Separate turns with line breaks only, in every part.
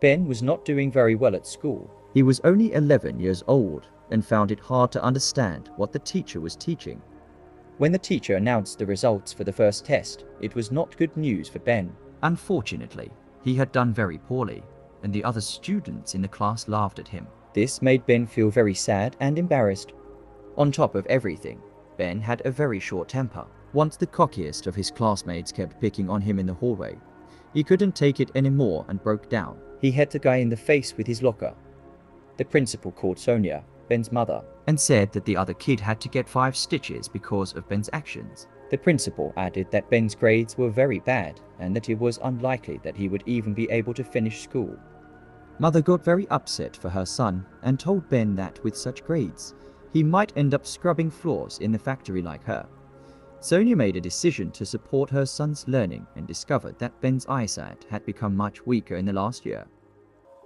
Ben was not doing very well at school.
He was only 11 years old and found it hard to understand what the teacher was teaching.
When the teacher announced the results for the first test, it was not good news for Ben.
Unfortunately, he had done very poorly, and the other students in the class laughed at him.
This made Ben feel very sad and embarrassed. On top of everything, Ben had a very short temper.
Once the cockiest of his classmates kept picking on him in the hallway, he couldn't take it anymore and broke down.
He hit the guy in the face with his locker. The principal called Sonia, Ben's mother,
and said that the other kid had to get 5 stitches because of Ben's actions.
The principal added that Ben's grades were very bad and that it was unlikely that he would even be able to finish school.
Mother got very upset for her son and told Ben that with such grades, he might end up scrubbing floors in the factory like her. Sonia made a decision to support her son's learning and discovered that Ben's eyesight had become much weaker in the last year.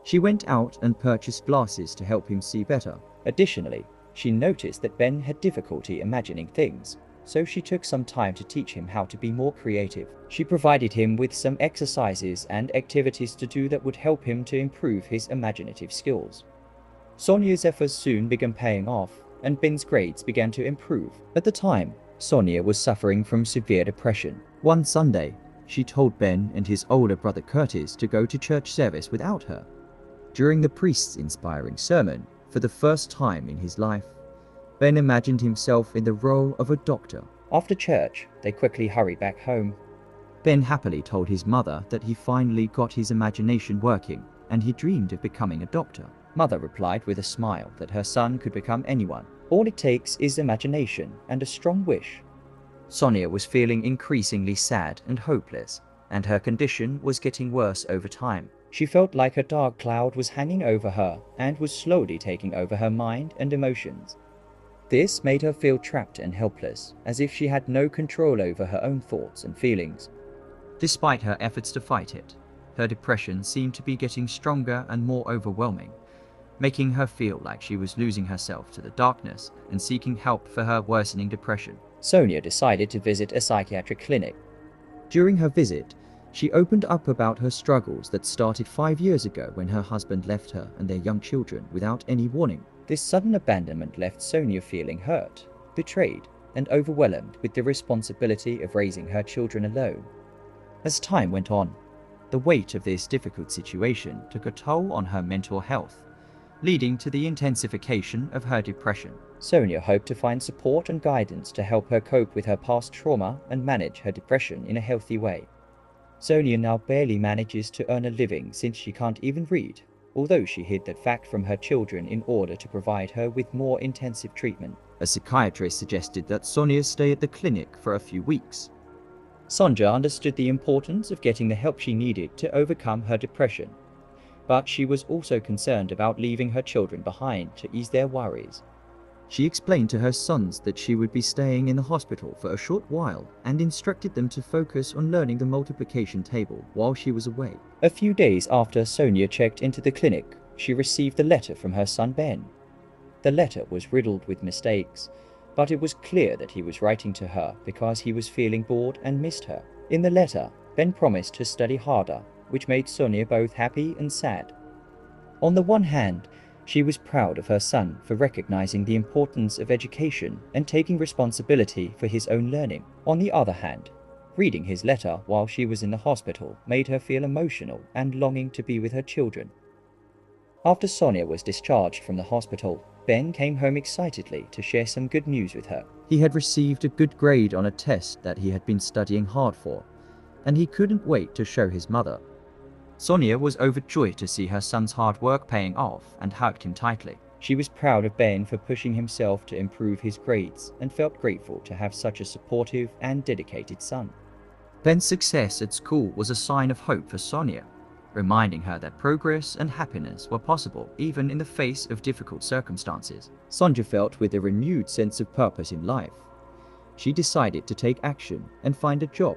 She went out and purchased glasses to help him see better.
Additionally, she noticed that Ben had difficulty imagining things, so she took some time to teach him how to be more creative. She provided him with some exercises and activities to do that would help him to improve his imaginative skills. Sonia's efforts soon began paying off, and Ben's grades began to improve. At the time, Sonia was suffering from severe depression.
One Sunday, she told Ben and his older brother Curtis to go to church service without her. During the priest's inspiring sermon, for the first time in his life, Ben imagined himself in the role of a doctor.
After church, they quickly hurried back home.
Ben happily told his mother that he finally got his imagination working and he dreamed of becoming a doctor.
Mother replied with a smile that her son could become anyone. All it takes is imagination and a strong wish. Sonia was feeling increasingly sad and hopeless, and her condition was getting worse over time. She felt like a dark cloud was hanging over her and was slowly taking over her mind and emotions. This made her feel trapped and helpless, as if she had no control over her own thoughts and feelings.
Despite her efforts to fight it, her depression seemed to be getting stronger and more overwhelming, making her feel like she was losing herself to the darkness and seeking help for her worsening depression.
Sonia decided to visit a psychiatric clinic.
During her visit, she opened up about her struggles that started 5 years ago when her husband left her and their young children without any warning.
This sudden abandonment left Sonia feeling hurt, betrayed, and overwhelmed with the responsibility of raising her children alone. As time went on, the weight of this difficult situation took a toll on her mental health, leading to the intensification of her depression. Sonia hoped to find support and guidance to help her cope with her past trauma and manage her depression in a healthy way. Sonia now barely manages to earn a living since she can't even read, although she hid that fact from her children in order to provide her with more intensive treatment.
A psychiatrist suggested that Sonia stay at the clinic for a few weeks.
Sonja understood the importance of getting the help she needed to overcome her depression, but she was also concerned about leaving her children behind to ease their worries.
She explained to her sons that she would be staying in the hospital for a short while and instructed them to focus on learning the multiplication table while she was away.
A few days after Sonia checked into the clinic, she received a letter from her son Ben. The letter was riddled with mistakes, but it was clear that he was writing to her because he was feeling bored and missed her. In the letter, Ben promised to study harder, which made Sonia both happy and sad. On the one hand, she was proud of her son for recognizing the importance of education and taking responsibility for his own learning. On the other hand, reading his letter while she was in the hospital made her feel emotional and longing to be with her children. After Sonia was discharged from the hospital, Ben came home excitedly to share some good news with her.
He had received a good grade on a test that he had been studying hard for, and he couldn't wait to show his mother. Sonia was overjoyed to see her son's hard work paying off and hugged him tightly.
She was proud of Ben for pushing himself to improve his grades and felt grateful to have such a supportive and dedicated son.
Ben's success at school was a sign of hope for Sonia, reminding her that progress and happiness were possible even in the face of difficult circumstances.
Sonja felt with a renewed sense of purpose in life. She decided to take action and find a job.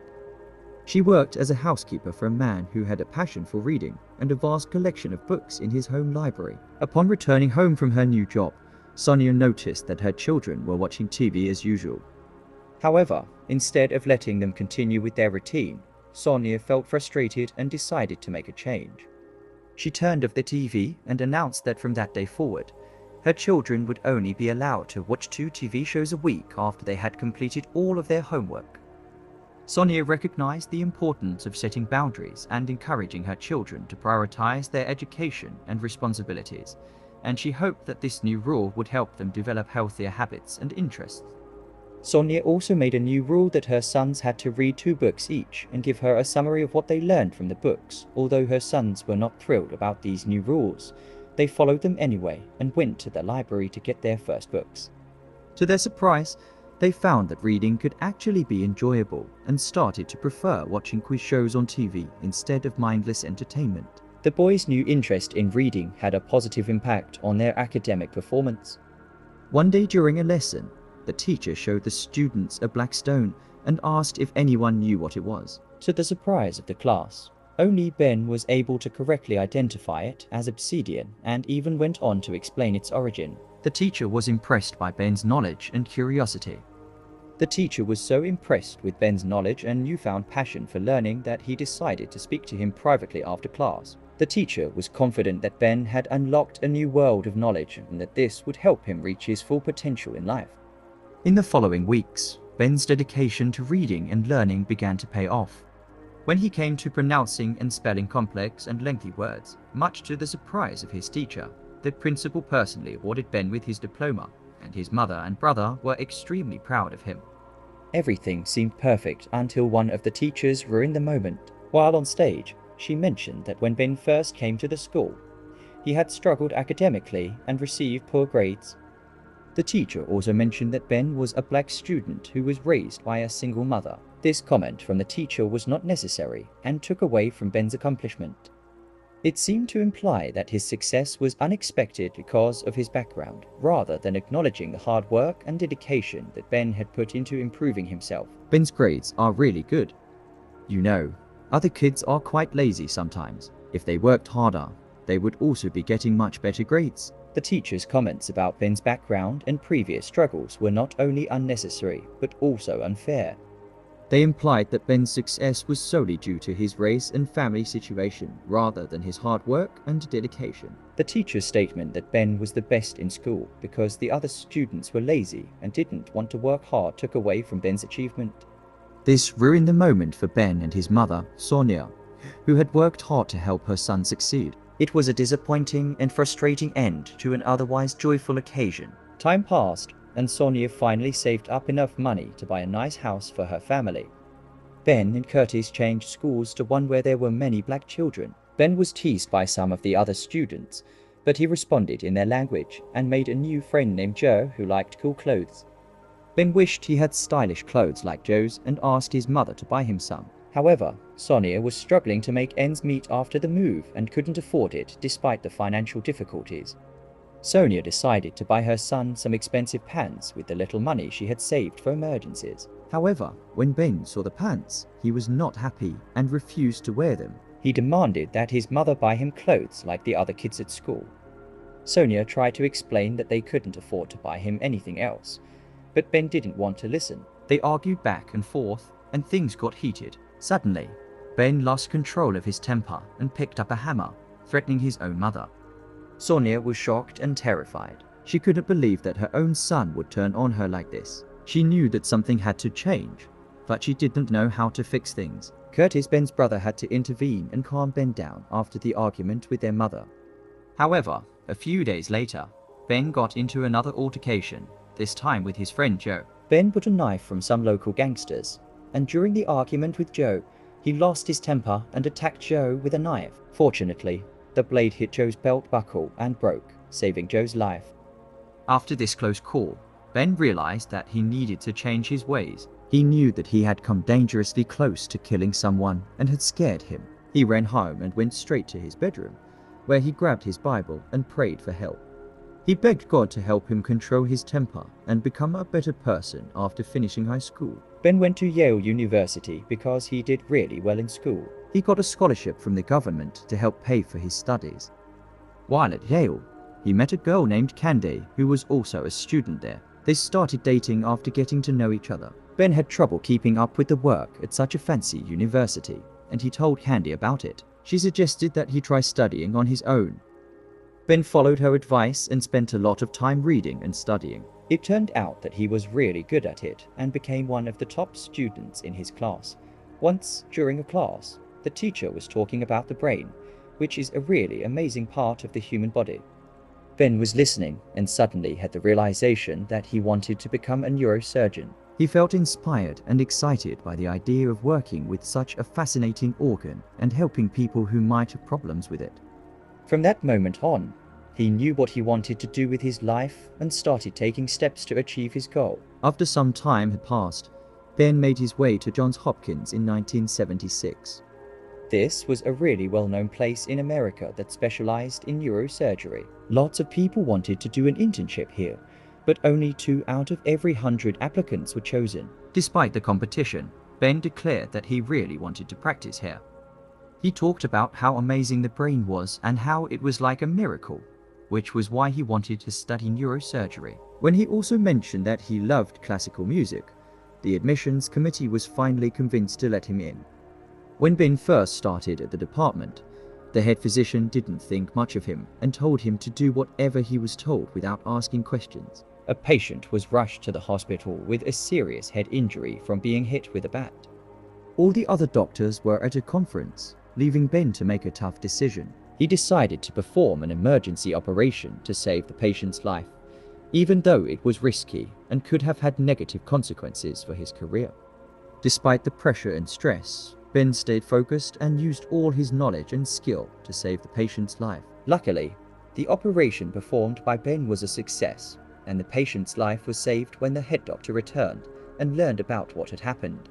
She worked as a housekeeper for a man who had a passion for reading and a vast collection of books in his home library. Upon returning home from her new job, Sonia noticed that her children were watching TV as usual.
However, instead of letting them continue with their routine, Sonia felt frustrated and decided to make a change.
She turned off the TV and announced that from that day forward, her children would only be allowed to watch 2 TV shows a week after they had completed all of their homework. Sonia recognized the importance of setting boundaries and encouraging her children to prioritize their education and responsibilities, and she hoped that this new rule would help them develop healthier habits and interests.
Sonia also made a new rule that her sons had to read 2 books each and give her a summary of what they learned from the books. Although her sons were not thrilled about these new rules, they followed them anyway and went to the library to get their first books.
To their surprise, they found that reading could actually be enjoyable and started to prefer watching quiz shows on TV instead of mindless entertainment.
The boys' new interest in reading had a positive impact on their academic performance.
One day during a lesson, the teacher showed the students a black stone and asked if anyone knew what it was.
To the surprise of the class, only Ben was able to correctly identify it as obsidian and even went on to explain its origin.
The teacher was impressed by Ben's knowledge and curiosity.
The teacher was so impressed with Ben's knowledge and newfound passion for learning that he decided to speak to him privately after class. The teacher was confident that Ben had unlocked a new world of knowledge and that this would help him reach his full potential in life.
In the following weeks, Ben's dedication to reading and learning began to pay off. When he came to pronouncing and spelling complex and lengthy words, much to the surprise of his teacher, the principal personally awarded Ben with his diploma, and his mother and brother were extremely proud of him.
Everything seemed perfect until one of the teachers ruined the moment. While on stage, she mentioned that when Ben first came to the school, he had struggled academically and received poor grades. The teacher also mentioned that Ben was a black student who was raised by a single mother. This comment from the teacher was not necessary and took away from Ben's accomplishment. It seemed to imply that his success was unexpected because of his background, rather than acknowledging the hard work and dedication that Ben had put into improving himself.
Ben's grades are really good. You know, other kids are quite lazy sometimes. If they worked harder, they would also be getting much better grades.
The teacher's comments about Ben's background and previous struggles were not only unnecessary, but also unfair.
They implied that Ben's success was solely due to his race and family situation, rather than his hard work and dedication.
The teacher's statement that Ben was the best in school because the other students were lazy and didn't want to work hard took away from Ben's achievement.
This ruined the moment for Ben and his mother, Sonia, who had worked hard to help her son succeed.
It was a disappointing and frustrating end to an otherwise joyful occasion. Time passed, and Sonia finally saved up enough money to buy a nice house for her family. Ben and Curtis changed schools to one where there were many black children. Ben was teased by some of the other students, but he responded in their language and made a new friend named Joe who liked cool clothes. Ben wished he had stylish clothes like Joe's and asked his mother to buy him some. However, Sonia was struggling to make ends meet after the move and couldn't afford it despite the financial difficulties. Sonia decided to buy her son some expensive pants with the little money she had saved for emergencies.
However, when Ben saw the pants, he was not happy and refused to wear them.
He demanded that his mother buy him clothes like the other kids at school. Sonia tried to explain that they couldn't afford to buy him anything else, but Ben didn't want to listen.
They argued back and forth, and things got heated. Suddenly, Ben lost control of his temper and picked up a hammer, threatening his own mother.
Sonia was shocked and terrified.
She couldn't believe that her own son would turn on her like this. She knew that something had to change, but she didn't know how to fix things.
Curtis, Ben's brother, had to intervene and calm Ben down after the argument with their mother.
However, a few days later, Ben got into another altercation, this time with his friend Joe.
Ben bought a knife from some local gangsters, and during the argument with Joe, he lost his temper and attacked Joe with a knife. Fortunately, the blade hit Joe's belt buckle and broke, saving Joe's life.
After this close call, Ben realized that he needed to change his ways. He knew that he had come dangerously close to killing someone and had scared him. He ran home and went straight to his bedroom, where he grabbed his Bible and prayed for help. He begged God to help him control his temper and become a better person after finishing high school.
Ben went to Yale University because he did really well in school.
He got a scholarship from the government to help pay for his studies. While at Yale, he met a girl named Candy who was also a student there. They started dating after getting to know each other. Ben had trouble keeping up with the work at such a fancy university, and he told Candy about it. She suggested that he try studying on his own. Ben followed her advice and spent a lot of time reading and studying.
It turned out that he was really good at it and became one of the top students in his class. Once, during a class, the teacher was talking about the brain, which is a really amazing part of the human body. Ben was listening and suddenly had the realization that he wanted to become a neurosurgeon.
He felt inspired and excited by the idea of working with such a fascinating organ and helping people who might have problems with it.
From that moment on, he knew what he wanted to do with his life and started taking steps to achieve his goal.
After some time had passed, Ben made his way to Johns Hopkins in 1976.
This was a really well-known place in America that specialized in neurosurgery. Lots of people wanted to do an internship here, but only 2 out of every 100 applicants were chosen.
Despite the competition, Ben declared that he really wanted to practice here. He talked about how amazing the brain was and how it was like a miracle, which was why he wanted to study neurosurgery. When he also mentioned that he loved classical music, the admissions committee was finally convinced to let him in. When Ben first started at the department, the head physician didn't think much of him and told him to do whatever he was told without asking questions.
A patient was rushed to the hospital with a serious head injury from being hit with a bat.
All the other doctors were at a conference, leaving Ben to make a tough decision.
He decided to perform an emergency operation to save the patient's life, even though it was risky and could have had negative consequences for his career.
Despite the pressure and stress, Ben stayed focused and used all his knowledge and skill to save the patient's life.
Luckily, the operation performed by Ben was a success, and the patient's life was saved when the head doctor returned and learned about what had happened.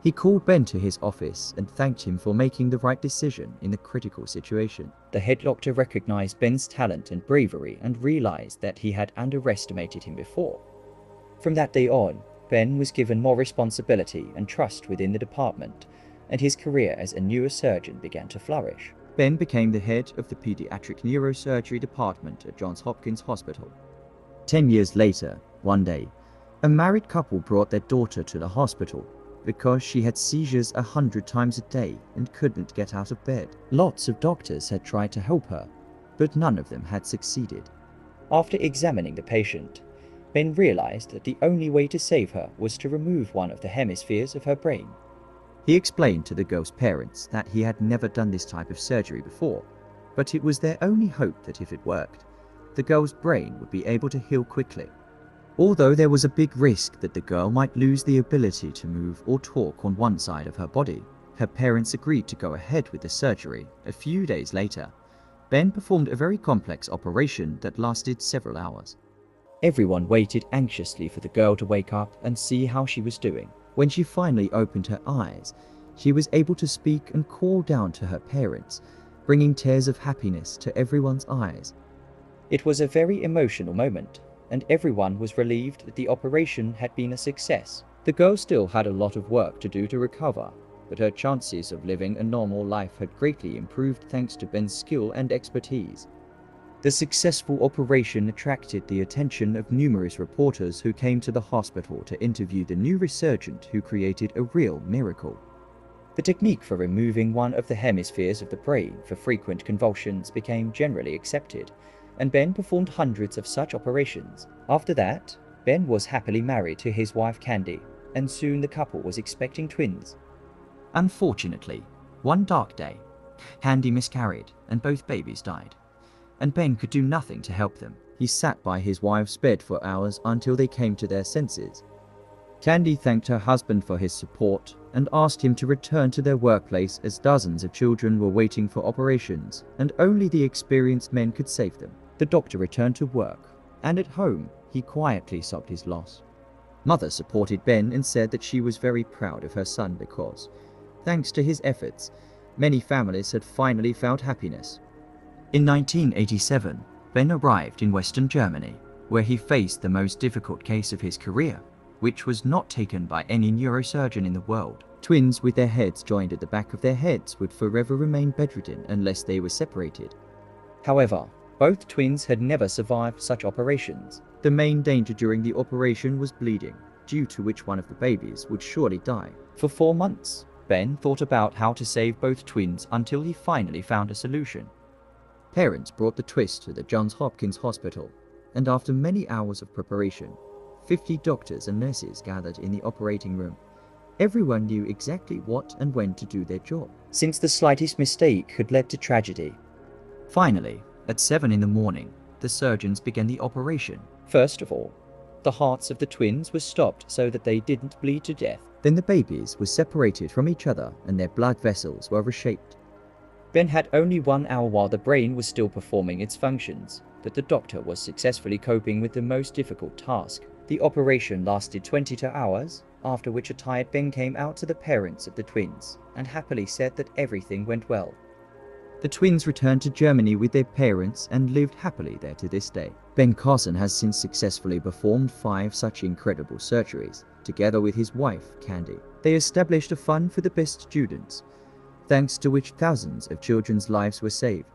He called Ben to his office and thanked him for making the right decision in the critical situation.
The head doctor recognized Ben's talent and bravery and realized that he had underestimated him before. From that day on, Ben was given more responsibility and trust within the department, and his career as a neurosurgeon began to flourish.
Ben became the head of the pediatric neurosurgery department at Johns Hopkins Hospital. 10 years later, one day, a married couple brought their daughter to the hospital because she had seizures 100 times a day and couldn't get out of bed. Lots of doctors had tried to help her, but none of them had succeeded.
After examining the patient, Ben realized that the only way to save her was to remove one of the hemispheres of her brain.
He explained to the girl's parents that he had never done this type of surgery before, but it was their only hope that if it worked, the girl's brain would be able to heal quickly. Although there was a big risk that the girl might lose the ability to move or talk on one side of her body, her parents agreed to go ahead with the surgery. A few days later, Ben performed a very complex operation that lasted several hours.
Everyone waited anxiously for the girl to wake up and see how she was doing.
When she finally opened her eyes, she was able to speak and call down to her parents, bringing tears of happiness to everyone's eyes.
It was a very emotional moment, and everyone was relieved that the operation had been a success. The girl still had a lot of work to do to recover, but her chances of living a normal life had greatly improved thanks to Ben's skill and expertise. The successful operation attracted the attention of numerous reporters who came to the hospital to interview the neurosurgeon who created a real miracle. The technique for removing one of the hemispheres of the brain for frequent convulsions became generally accepted, and Ben performed hundreds of such operations. After that, Ben was happily married to his wife Candy, and soon the couple was expecting twins.
Unfortunately, one dark day, Candy miscarried and both babies died, and Ben could do nothing to help them. He sat by his wife's bed for hours until they came to their senses. Candy thanked her husband for his support and asked him to return to their workplace as dozens of children were waiting for operations and only the experienced men could save them. The doctor returned to work, and at home, he quietly sobbed his loss. Mother supported Ben and said that she was very proud of her son because, thanks to his efforts, many families had finally found happiness. In 1987, Ben arrived in Western Germany, where he faced the most difficult case of his career, which was not taken by any neurosurgeon in the world. Twins with their heads joined at the back of their heads would forever remain bedridden unless they were separated.
However, both twins had never survived such operations.
The main danger during the operation was bleeding, due to which one of the babies would surely die.
For 4 months, Ben thought about how to save both twins until he finally found a solution.
Parents brought the twist to the Johns Hopkins Hospital, and after many hours of preparation, 50 doctors and nurses gathered in the operating room. Everyone knew exactly what and when to do their job,
since the slightest mistake could lead to tragedy.
Finally, at 7 in the morning, the surgeons began the operation.
First of all, the hearts of the twins were stopped so that they didn't bleed to death.
Then the babies were separated from each other and their blood vessels were reshaped.
Ben had only 1 hour while the brain was still performing its functions, but the doctor was successfully coping with the most difficult task. The operation lasted 22 hours, after which a tired Ben came out to the parents of the twins and happily said that everything went well.
The twins returned to Germany with their parents and lived happily there to this day. Ben Carson has since successfully performed 5 such incredible surgeries, together with his wife, Candy. They established a fund for the best students, thanks to which thousands of children's lives were saved.